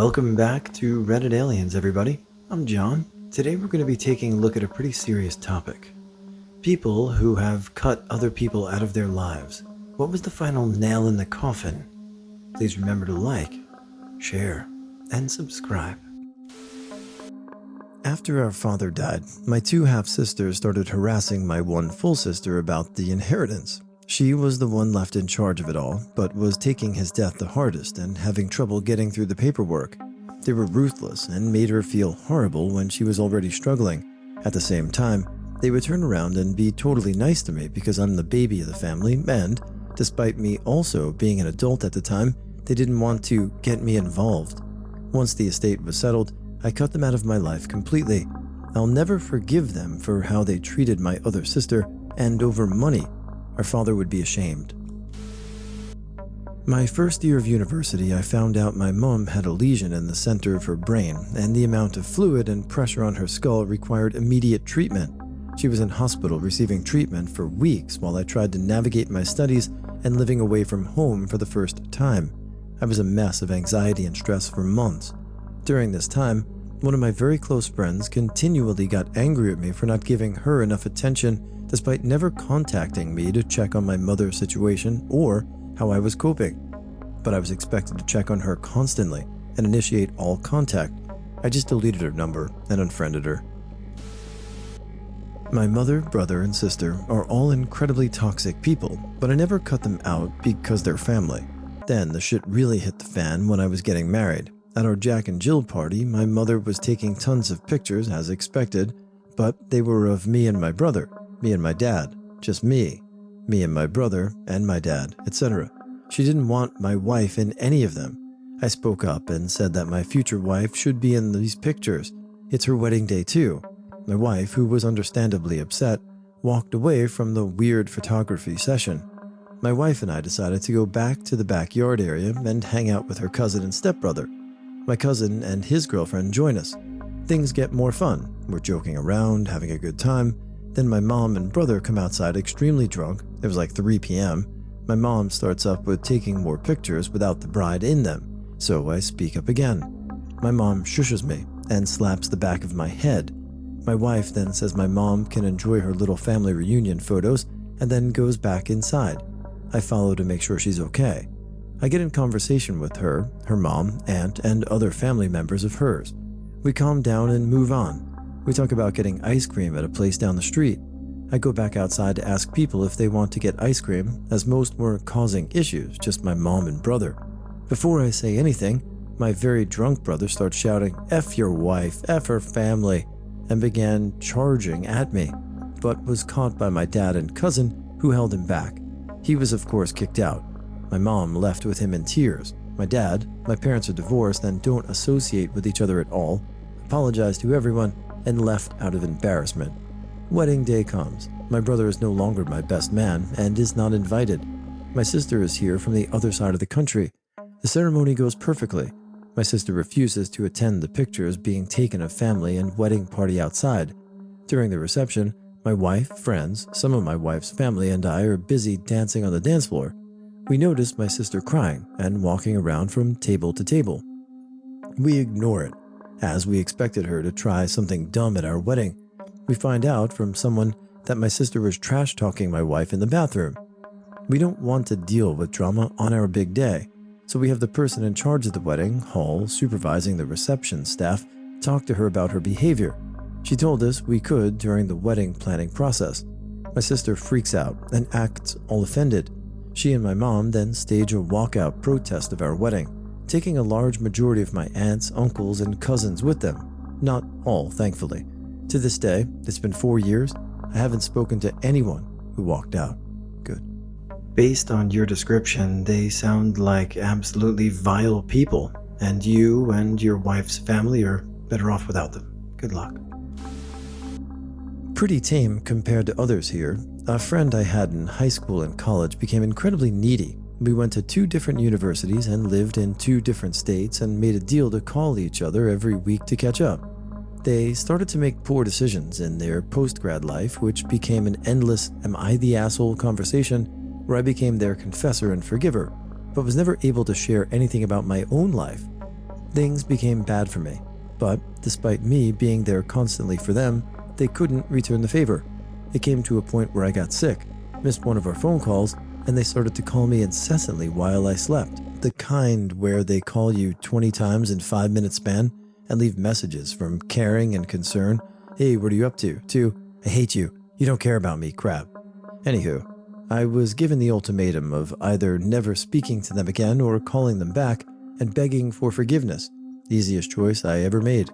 Welcome back to Reddit Aliens, everybody. I'm John. Today we're going to be taking a look at a pretty serious topic. People who have cut other people out of their lives. What was the final nail in the coffin? Please remember to like, share, and subscribe. After our father died, my two half-sisters started harassing my one full sister about the inheritance. She was the one left in charge of it all, but was taking his death the hardest and having trouble getting through the paperwork. They were ruthless and made her feel horrible when she was already struggling. At the same time, they would turn around and be totally nice to me because I'm the baby of the family, and, despite me also being an adult at the time, they didn't want to get me involved. Once the estate was settled, I cut them out of my life completely. I'll never forgive them for how they treated my other sister, and over money. Our father would be ashamed. My first year of university, I found out my mom had a lesion in the center of her brain, and the amount of fluid and pressure on her skull required immediate treatment. She was in hospital receiving treatment for weeks while I tried to navigate my studies and living away from home for the first time. I was a mess of anxiety and stress for months. During this time, one of my very close friends continually got angry at me for not giving her enough attention despite never contacting me to check on my mother's situation or how I was coping. But I was expected to check on her constantly and initiate all contact. I just deleted her number and unfriended her. My mother, brother, and sister are all incredibly toxic people, but I never cut them out because they're family. Then the shit really hit the fan when I was getting married. At our Jack and Jill party, my mother was taking tons of pictures as expected, but they were of me and my brother, me and my dad, just me and my brother and my dad, etc. She didn't want my wife in any of them. I spoke up and said that my future wife should be in these pictures. It's her wedding day too. My wife, who was understandably upset, walked away from the weird photography session. My wife and I decided to go back to the backyard area and hang out with her cousin and stepbrother. My cousin and his girlfriend join us. Things get more fun. We're joking around, having a good time. Then my mom and brother come outside extremely drunk. It was like 3 p.m. My mom starts up with taking more pictures without the bride in them, so I speak up again. My mom shushes me and slaps the back of my head. My wife then says my mom can enjoy her little family reunion photos and then goes back inside. I follow to make sure she's okay. I get in conversation with her, her mom, aunt, and other family members of hers. We calm down and move on. We talk about getting ice cream at a place down the street. I go back outside to ask people if they want to get ice cream, as most weren't causing issues, just my mom and brother. Before I say anything, my very drunk brother starts shouting, "F your wife, F her family," and began charging at me, but was caught by my dad and cousin, who held him back. He was of course kicked out. My mom left with him in tears. My parents are divorced and don't associate with each other at all, apologized to everyone, and left out of embarrassment. Wedding day comes. My brother is no longer my best man and is not invited. My sister is here from the other side of the country. The ceremony goes perfectly. My sister refuses to attend the pictures being taken of family and wedding party outside. During the reception, my wife, friends, some of my wife's family, and I are busy dancing on the dance floor. We notice my sister crying and walking around from table to table. We ignore it, as we expected her to try something dumb at our wedding. We find out from someone that my sister was trash-talking my wife in the bathroom. We don't want to deal with drama on our big day, so we have the person in charge of the wedding hall supervising the reception staff talk to her about her behavior. She told us we could during the wedding planning process. My sister freaks out and acts all offended. She and my mom then stage a walkout protest of our wedding, taking a large majority of my aunts, uncles, and cousins with them. Not all, thankfully. To this day, it's been 4 years, I haven't spoken to anyone who walked out. Good. Based on your description, they sound like absolutely vile people, and you and your wife's family are better off without them. Good luck. Pretty tame compared to others here. A friend I had in high school and college became incredibly needy. We went to 2 different universities and lived in 2 different states and made a deal to call each other every week to catch up. They started to make poor decisions in their post-grad life, which became an endless "am I the asshole" conversation where I became their confessor and forgiver, but was never able to share anything about my own life. Things became bad for me, but despite me being there constantly for them, they couldn't return the favor. It came to a point where I got sick, missed one of our phone calls, and they started to call me incessantly while I slept. The kind where they call you 20 times in 5-minute span and leave messages from caring and concern. Hey, what are you up to I hate you. You don't care about me, crap. Anywho, I was given the ultimatum of either never speaking to them again or calling them back and begging for forgiveness. The easiest choice I ever made.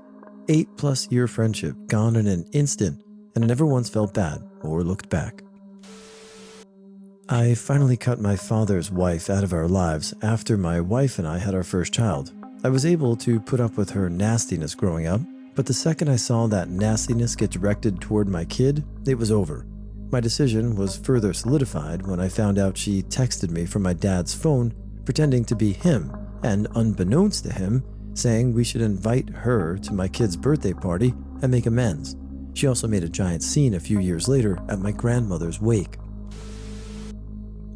8+ year friendship gone in an instant, and I never once felt bad or looked back. I finally cut my father's wife out of our lives after my wife and I had our first child. I was able to put up with her nastiness growing up, but the second I saw that nastiness get directed toward my kid, it was over. My decision was further solidified when I found out she texted me from my dad's phone, pretending to be him, and unbeknownst to him, saying we should invite her to my kid's birthday party and make amends. She also made a giant scene a few years later at my grandmother's wake.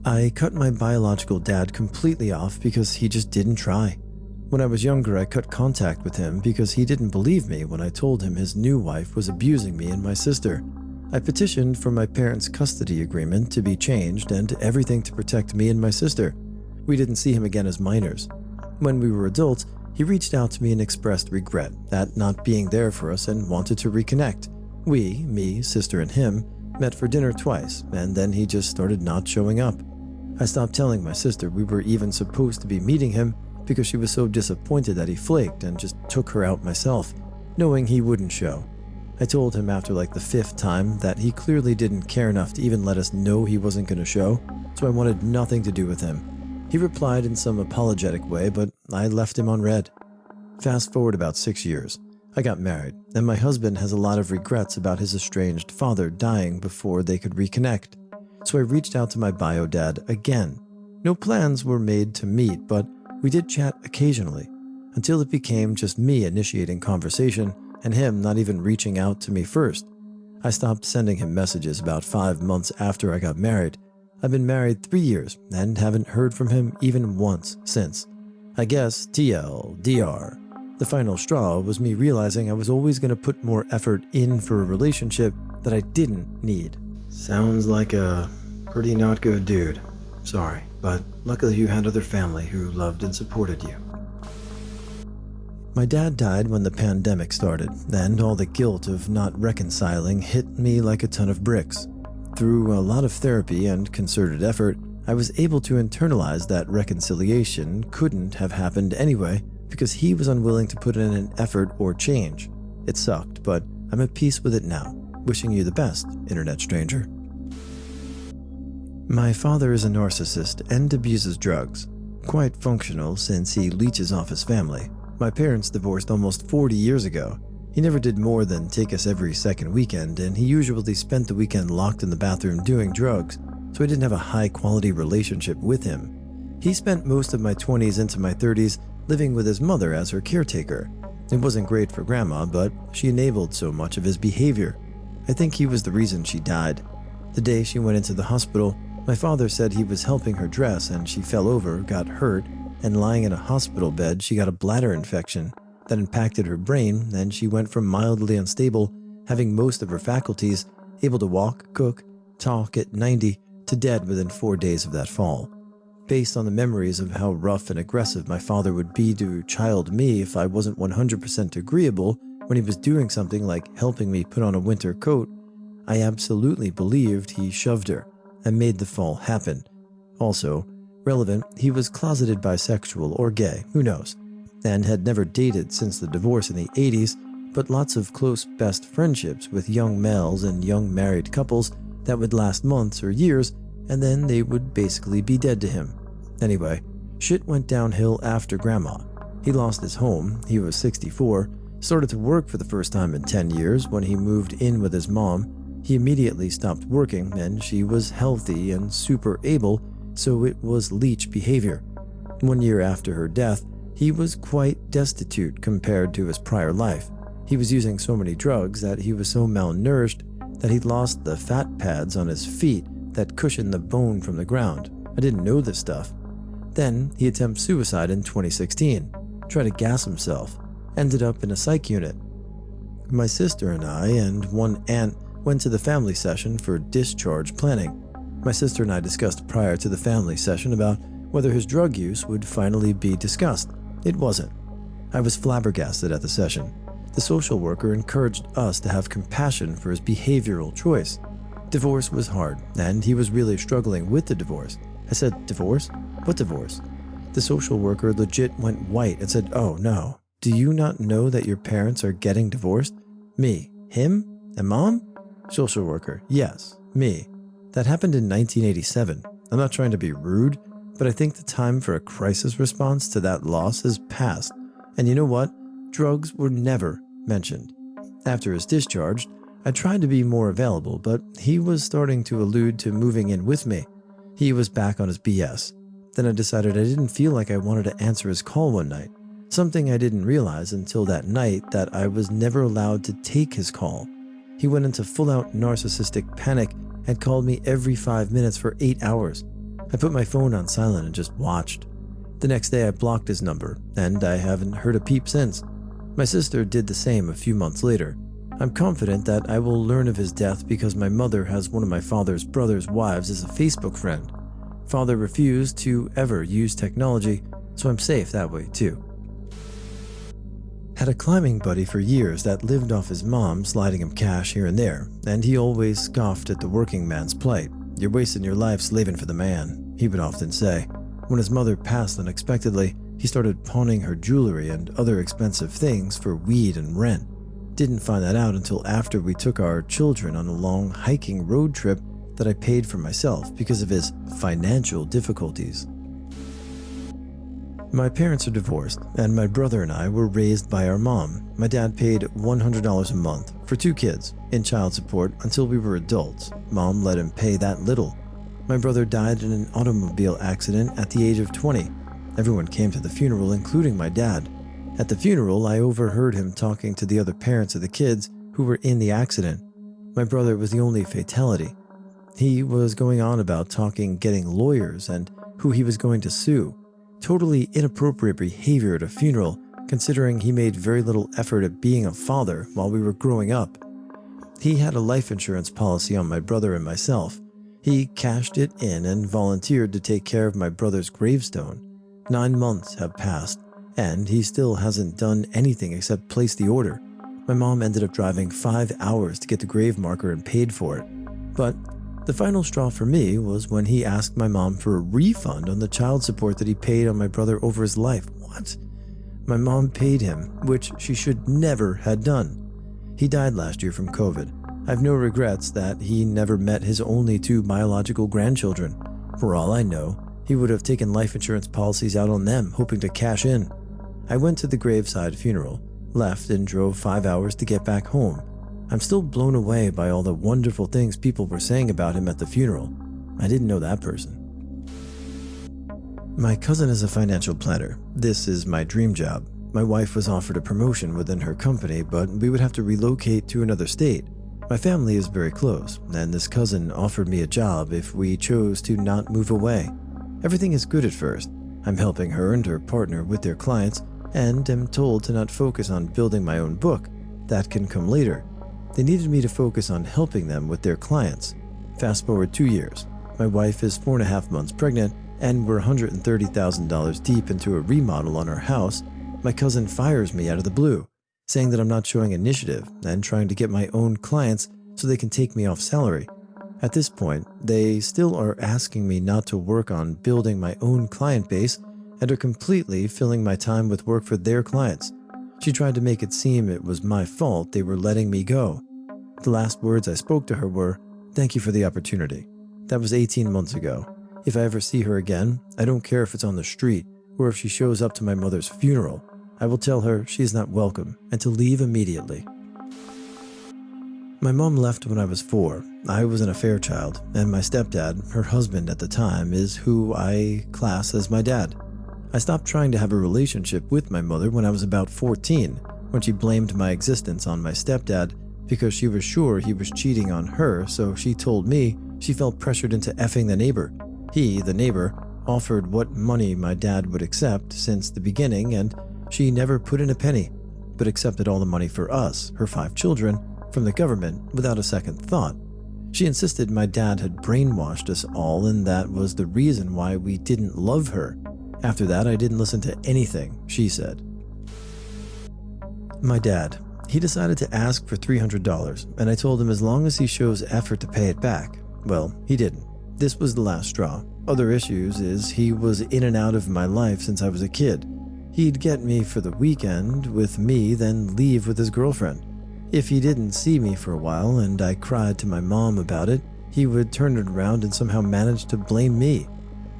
I cut my biological dad completely off because he just didn't try. When I was younger, I cut contact with him because he didn't believe me when I told him his new wife was abusing me and my sister. I petitioned for my parents' custody agreement to be changed and everything to protect me and my sister. We didn't see him again as minors. When we were adults, he reached out to me and expressed regret at not being there for us and wanted to reconnect. We, me, sister, and him, met for dinner twice, and then he just started not showing up. I stopped telling my sister we were even supposed to be meeting him because she was so disappointed that he flaked and just took her out myself, knowing he wouldn't show. I told him after like the 5th time that he clearly didn't care enough to even let us know he wasn't going to show, so I wanted nothing to do with him. He replied in some apologetic way, but I left him on red. Fast forward about 6 years. I got married, and my husband has a lot of regrets about his estranged father dying before they could reconnect. So I reached out to my bio dad again. No plans were made to meet, but we did chat occasionally, until it became just me initiating conversation and him not even reaching out to me first. I stopped sending him messages about 5 months after I got married. I've been married 3 years and haven't heard from him even once since. I guess TLDR. The final straw was me realizing I was always going to put more effort in for a relationship that I didn't need. Sounds like a pretty not good dude. Sorry, but luckily you had other family who loved and supported you. My dad died when the pandemic started, and all the guilt of not reconciling hit me like a ton of bricks. Through a lot of therapy and concerted effort, I was able to internalize that reconciliation couldn't have happened anyway because he was unwilling to put in an effort or change. It sucked, but I'm at peace with it now. Wishing you the best, internet stranger. My father is a narcissist and abuses drugs. Quite functional since he leeches off his family. My parents divorced almost 40 years ago. He never did more than take us every second weekend, and he usually spent the weekend locked in the bathroom doing drugs, so I didn't have a high-quality relationship with him. He spent most of my 20s into my 30s living with his mother as her caretaker. It wasn't great for Grandma, but she enabled so much of his behavior. I think he was the reason she died. The day she went into the hospital, my father said he was helping her dress and she fell over, got hurt, and lying in a hospital bed, she got a bladder infection that impacted her brain, and she went from mildly unstable, having most of her faculties, able to walk, cook, talk at 90, to dead within 4 days of that fall. Based on the memories of how rough and aggressive my father would be to child me if I wasn't 100% agreeable when he was doing something like helping me put on a winter coat, I absolutely believed he shoved her and made the fall happen. Also, relevant, he was closeted bisexual or gay, who knows, and had never dated since the divorce in the 80s, but lots of close best friendships with young males and young married couples that would last months or years, and then they would basically be dead to him. Anyway, shit went downhill after Grandma. He lost his home, he was 64, started to work for the first time in 10 years when he moved in with his mom. He immediately stopped working, and she was healthy and super able, so it was leech behavior. 1 year after her death, he was quite destitute compared to his prior life. He was using so many drugs that he was so malnourished that he'd lost the fat pads on his feet that cushioned the bone from the ground. I didn't know this stuff. Then he attempted suicide in 2016. tried to gas himself, ended up in a psych unit. My sister and I and one aunt went to the family session for discharge planning. My sister and I discussed prior to the family session about whether his drug use would finally be discussed. It wasn't. I was flabbergasted at the session. The social worker encouraged us to have compassion for his behavioral choice. Divorce was hard, and he was really struggling with the divorce. I said, "Divorce? What divorce?" The social worker legit went white and said, "Oh no, do you not know that your parents are getting divorced?" Me, him, and mom? Social worker, yes, me. That happened in 1987. I'm not trying to be rude, but I think the time for a crisis response to that loss has passed. And you know what? Drugs were never mentioned. After his discharge, I tried to be more available, but he was starting to allude to moving in with me. He was back on his BS. Then I decided I didn't feel like I wanted to answer his call one night. Something I didn't realize until that night, that I was never allowed to take his call. He went into full-out narcissistic panic and called me every 5 minutes for 8 hours. I put my phone on silent and just watched. The next day I blocked his number, and I haven't heard a peep since. My sister did the same a few months later. I'm confident that I will learn of his death because my mother has one of my father's brother's wives as a Facebook friend. Father refused to ever use technology, so I'm safe that way too. Had a climbing buddy for years that lived off his mom sliding him cash here and there, and he always scoffed at the working man's plight. "You're wasting your life slaving for the man," he would often say. When his mother passed unexpectedly, he started pawning her jewelry and other expensive things for weed and rent. Didn't find that out until after we took our children on a long hiking road trip that I paid for myself because of his financial difficulties. My parents are divorced, and my brother and I were raised by our mom. My dad paid $100 a month for 2 kids in child support until we were adults. Mom let him pay that little. My brother died in an automobile accident at the age of 20. Everyone came to the funeral, including my dad. At the funeral, I overheard him talking to the other parents of the kids who were in the accident. My brother was the only fatality. He was going on about getting lawyers and who he was going to sue. Totally inappropriate behavior at a funeral, considering he made very little effort at being a father while we were growing up. He had a life insurance policy on my brother and myself. He cashed it in and volunteered to take care of my brother's gravestone. 9 months have passed, and he still hasn't done anything except place the order. My mom ended up driving 5 hours to get the grave marker and paid for it. But the final straw for me was when he asked my mom for a refund on the child support that he paid on my brother over his life. What? My mom paid him, which she should never had done. He died last year from COVID. I have no regrets that he never met his only 2 biological grandchildren. For all I know, he would have taken life insurance policies out on them, hoping to cash in. I went to the graveside funeral, left and drove 5 hours to get back home. I'm still blown away by all the wonderful things people were saying about him at the funeral. I didn't know that person. My cousin is a financial planner. This is my dream job. My wife was offered a promotion within her company, but we would have to relocate to another state. My family is very close, and this cousin offered me a job if we chose to not move away. Everything is good at first. I'm helping her and her partner with their clients, and am told to not focus on building my own book. That can come later. They needed me to focus on helping them with their clients. Fast forward 2 years. My wife is 4.5 months pregnant, and we're $130,000 deep into a remodel on our house. My cousin fires me out of the blue, saying that I'm not showing initiative and trying to get my own clients so they can take me off salary. At this point, they still are asking me not to work on building my own client base and are completely filling my time with work for their clients. She tried to make it seem it was my fault they were letting me go. The last words I spoke to her were, "Thank you for the opportunity." That was 18 months ago. If I ever see her again, I don't care if it's on the street or if she shows up to my mother's funeral. I will tell her she is not welcome and to leave immediately. My mom left when I was 4. I was an affair child, and my stepdad, her husband at the time, is who I class as my dad. I stopped trying to have a relationship with my mother when I was about 14, when she blamed my existence on my stepdad because she was sure he was cheating on her, so she told me she felt pressured into effing the neighbor. He, the neighbor, offered what money my dad would accept since the beginning, and She never put in a penny, but accepted all the money for us, her 5 children, from the government without a second thought. She insisted my dad had brainwashed us all and that was the reason why we didn't love her. After that, I didn't listen to anything she said. My dad, he decided to ask for $300, and I told him as long as he shows effort to pay it back. Well, he didn't. This was the last straw. Other issues is he was in and out of my life since I was a kid. He'd get me for the weekend with me, then leave with his girlfriend. If he didn't see me for a while and I cried to my mom about it, he would turn it around and somehow manage to blame me.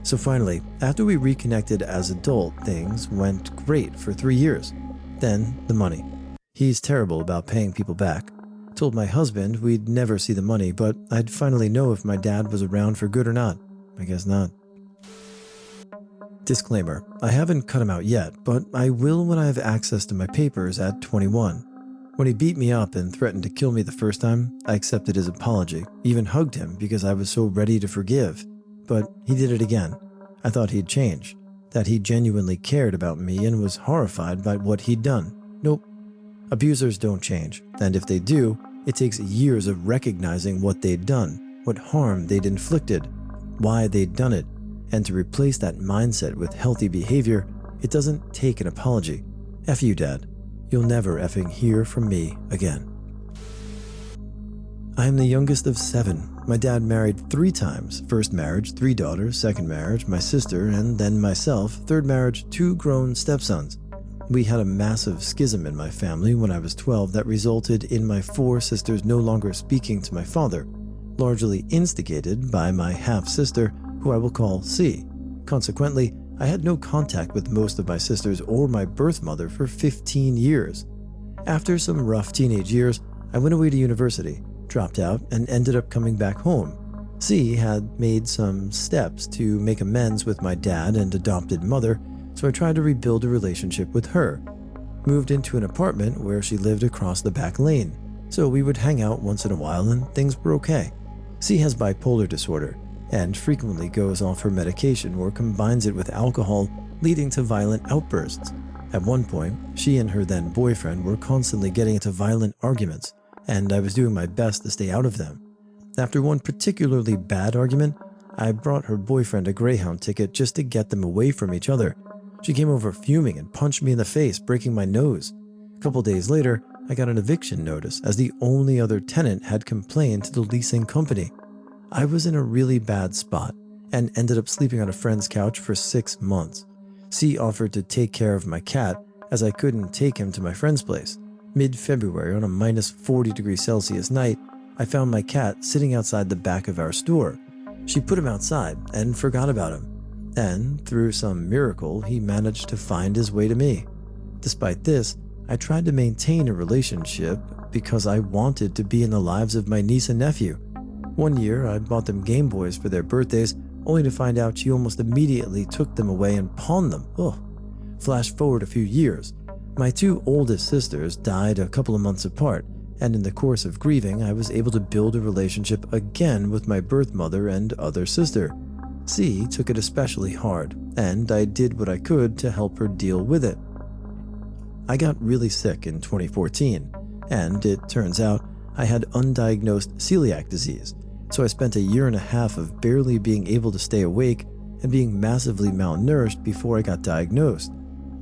So finally, after we reconnected as adult, things went great for 3 years. Then, the money. He's terrible about paying people back. Told my husband we'd never see the money, but I'd finally know if my dad was around for good or not. I guess not. Disclaimer, I haven't cut him out yet, but I will when I have access to my papers at 21. When he beat me up and threatened to kill me the first time, I accepted his apology, even hugged him because I was so ready to forgive. But he did it again. I thought he'd changed, that he genuinely cared about me and was horrified by what he'd done. Nope. Abusers don't change, and if they do, it takes years of recognizing what they'd done, what harm they'd inflicted, why they'd done it, and to replace that mindset with healthy behavior, it doesn't take an apology. F you, Dad. You'll never effing hear from me again. I am the youngest of 7. My dad married 3 times. First marriage, 3 daughters. Second marriage, my sister, and then myself. Third marriage, 2 grown stepsons. We had a massive schism in my family when I was 12 that resulted in my 4 sisters no longer speaking to my father, largely instigated by my half-sister, who I will call C. Consequently, I had no contact with most of my sisters or my birth mother for 15 years. After some rough teenage years, I went away to university, dropped out, and ended up coming back home. C had made some steps to make amends with my dad and adopted mother, so I tried to rebuild a relationship with her. Moved into an apartment where she lived across the back lane, so we would hang out once in a while and things were okay. C has bipolar disorder and frequently goes off her medication or combines it with alcohol, leading to violent outbursts. At one point, she and her then boyfriend were constantly getting into violent arguments, and I was doing my best to stay out of them. After one particularly bad argument, I brought her boyfriend a Greyhound ticket just to get them away from each other. She came over fuming and punched me in the face, breaking my nose. A couple days later, I got an eviction notice as the only other tenant had complained to the leasing company. I was in a really bad spot and ended up sleeping on a friend's couch for 6 months. C offered to take care of my cat as I couldn't take him to my friend's place. Mid-February, on a minus 40°C night, I found my cat sitting outside the back of our store. She put him outside and forgot about him. And, through some miracle, he managed to find his way to me. Despite this, I tried to maintain a relationship because I wanted to be in the lives of my niece and nephew. One year, I bought them Game Boys for their birthdays, only to find out she almost immediately took them away and pawned them. Ugh. Flash forward a few years. My 2 oldest sisters died a couple of months apart, and in the course of grieving, I was able to build a relationship again with my birth mother and other sister. C took it especially hard, and I did what I could to help her deal with it. I got really sick in 2014, and it turns out I had undiagnosed celiac disease, so I spent a year and a half of barely being able to stay awake and being massively malnourished before I got diagnosed.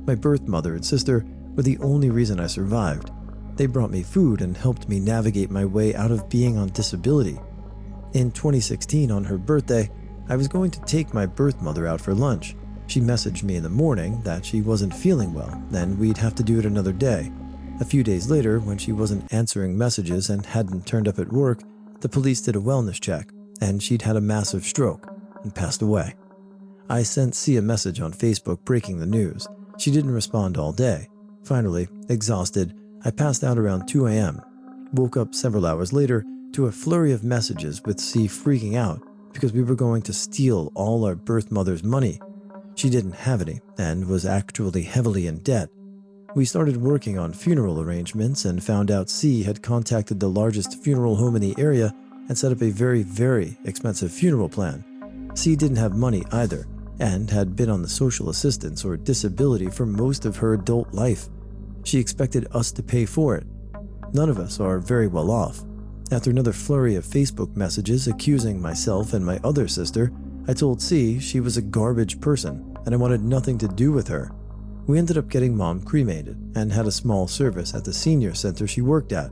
My birth mother and sister were the only reason I survived. They brought me food and helped me navigate my way out of being on disability. In 2016, on her birthday, I was going to take my birth mother out for lunch. She messaged me in the morning that she wasn't feeling well, and we'd have to do it another day. A few days later, when she wasn't answering messages and hadn't turned up at work, the police did a wellness check, and she'd had a massive stroke and passed away. I sent C a message on Facebook breaking the news. She didn't respond all day. Finally, exhausted, I passed out around 2 a.m. Woke up several hours later to a flurry of messages with C freaking out because we were going to steal all our birth mother's money. She didn't have any and was actually heavily in debt. We started working on funeral arrangements and found out C had contacted the largest funeral home in the area and set up a very, very expensive funeral plan. C didn't have money either, and had been on the social assistance or disability for most of her adult life. She expected us to pay for it. None of us are very well off. After another flurry of Facebook messages accusing myself and my other sister, I told C she was a garbage person and I wanted nothing to do with her. We ended up getting Mom cremated and had a small service at the senior center she worked at.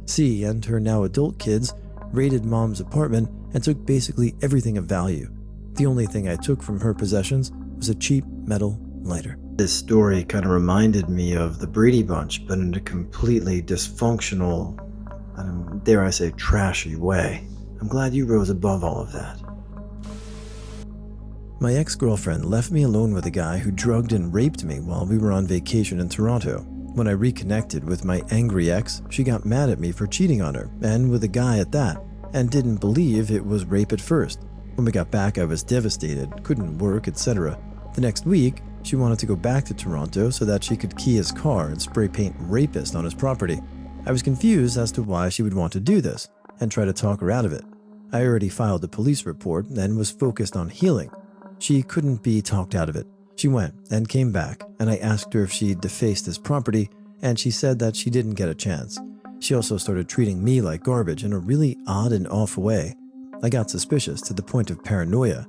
C and her now adult kids raided Mom's apartment and took basically everything of value. The only thing I took from her possessions was a cheap metal lighter. This story kind of reminded me of the Brady Bunch, but in a completely dysfunctional, and dare I say trashy way. I'm glad you rose above all of that. My ex-girlfriend left me alone with a guy who drugged and raped me while we were on vacation in Toronto. When I reconnected with my angry ex, she got mad at me for cheating on her, and with a guy at that, and didn't believe it was rape at first. When we got back, I was devastated, couldn't work, etc. The next week, she wanted to go back to Toronto so that she could key his car and spray paint rapist on his property. I was confused as to why she would want to do this, and tried to talk her out of it. I already filed a police report and was focused on healing. She couldn't be talked out of it. She went and came back, and I asked her if she defaced his property, and she said that she didn't get a chance. She also started treating me like garbage in a really odd and off way. I got suspicious to the point of paranoia.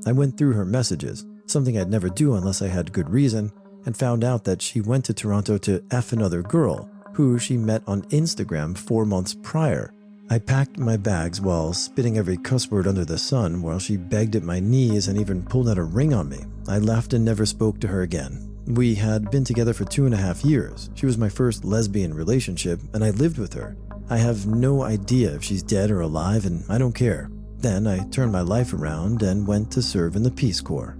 I went through her messages, something I'd never do unless I had good reason, and found out that she went to Toronto to F another girl, who she met on Instagram 4 months prior. I packed my bags while spitting every cuss word under the sun while she begged at my knees and even pulled out a ring on me. I left and never spoke to her again. We had been together for 2.5 years. She was my first lesbian relationship, and I lived with her. I have no idea if she's dead or alive, and I don't care. Then I turned my life around and went to serve in the Peace Corps.